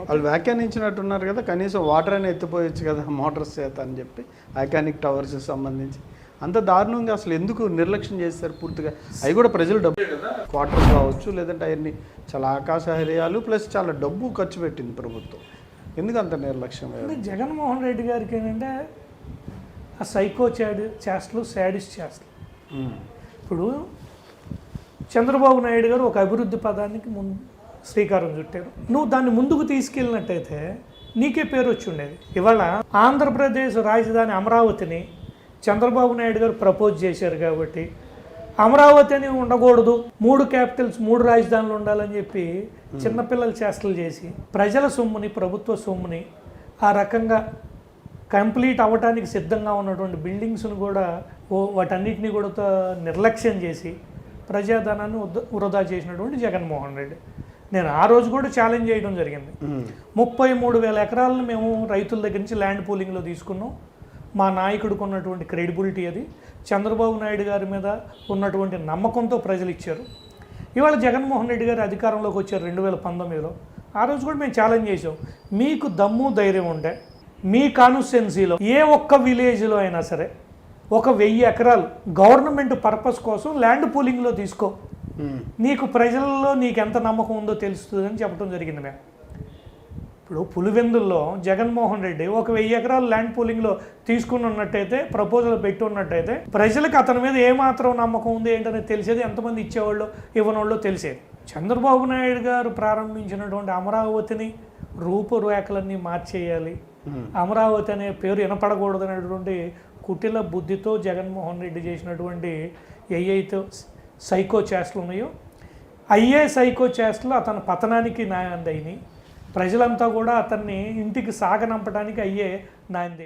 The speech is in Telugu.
వాళ్ళు వ్యాఖ్యానించినట్టున్నారు కదా, కనీసం వాటర్ అని ఎత్తిపోయచ్చు కదా మోటార్స్ చేత అని చెప్పి ఐకానిక్ టవర్స్ సంబంధించి. అంత దారుణంగా అసలు ఎందుకు నిర్లక్ష్యం చేస్తారు పూర్తిగా? అవి కూడా ప్రజలు డబ్బు క్వార్టర్స్ కావచ్చు, లేదంటే అవన్నీ చాలా ఆకాశహర్యాలు ప్లస్ చాలా డబ్బు ఖర్చు పెట్టింది ప్రభుత్వం. ఎందుకు అంత నిర్లక్ష్యం? జగన్మోహన్ రెడ్డి గారికి ఏంటంటే ఆ సైకో చేష్టలు, శాడిస్ట్ చేష్టలు. ఇప్పుడు చంద్రబాబు నాయుడు గారు ఒక అభివృద్ధి పదానికి శ్రీకారం చుట్టారు. నువ్వు దాన్ని ముందుకు తీసుకెళ్ళినట్టయితే నీకే పేరు వచ్చి ఉండేది. ఇవాళ ఆంధ్రప్రదేశ్ రాజధాని అమరావతిని చంద్రబాబు నాయుడు గారు ప్రపోజ్ చేశారు కాబట్టి అమరావతి అని ఉండకూడదు, 3 క్యాపిటల్స్ 3 రాజధానులు ఉండాలని చెప్పి చిన్నపిల్లలు చేష్టలు చేసి ప్రజల సొమ్ముని, ప్రభుత్వ సొమ్ముని ఆ రకంగా కంప్లీట్ అవ్వటానికి సిద్ధంగా ఉన్నటువంటి బిల్డింగ్స్ను కూడా వాటన్నిటిని కూడా నిర్లక్ష్యం చేసి ప్రజాధనాన్ని వృధా చేసినటువంటి జగన్మోహన్ రెడ్డి. నేను ఆ రోజు కూడా ఛాలెంజ్ చేయడం జరిగింది. 33,000 ఎకరాలను మేము రైతుల దగ్గర నుంచి ల్యాండ్ పూలింగ్లో తీసుకున్నాం. మా నాయకుడికి ఉన్నటువంటి క్రెడిబిలిటీ అది, చంద్రబాబు నాయుడు గారి మీద ఉన్నటువంటి నమ్మకంతో ప్రజలు ఇచ్చారు. ఇవాళ జగన్మోహన్ రెడ్డి గారు అధికారంలోకి వచ్చారు 2019లో. ఆ రోజు కూడా మేము ఛాలెంజ్ చేసాం, మీకు దమ్ము ధైర్యం ఉంటే మీ కాన్స్టిట్యున్సీలో ఏ ఒక్క విలేజ్లో అయినా సరే ఒక 1000 ఎకరాలు గవర్నమెంట్ పర్పస్ కోసం ల్యాండ్ పూలింగ్లో తీసుకో, నీకు ప్రజల్లో నీకు ఎంత నమ్మకం ఉందో తెలుస్తుందని చెప్పడం జరిగింది. మేము ఇప్పుడు పులివెందుల్లో జగన్మోహన్ రెడ్డి ఒక 1000 ఎకరాలు ల్యాండ్ పూలింగ్లో తీసుకుని ఉన్నట్టయితే, ప్రపోజల్ పెట్టి ఉన్నట్టయితే ప్రజలకు అతని మీద ఏమాత్రం నమ్మకం ఉంది ఏంటనేది తెలిసేది, ఎంతమంది ఇచ్చేవాళ్ళు ఇవ్వనోళ్ళు తెలిసేది. చంద్రబాబు నాయుడు గారు ప్రారంభించినటువంటి అమరావతిని రూపురేఖలన్నీ మార్చేయాలి, అమరావతి అనే పేరు వినపడకూడదు అనేటువంటి కుటిల బుద్ధితో జగన్మోహన్ రెడ్డి చేసినటువంటి ఏవైతే సైకో చేష్టలు ఉన్నాయో, అయ్యే సైకో చేష్టలు అతని పతనానికి నాంది అయినాయి. ప్రజలంతా కూడా అతన్ని ఇంటికి సాగనంపడానికి అయ్యే నాంది.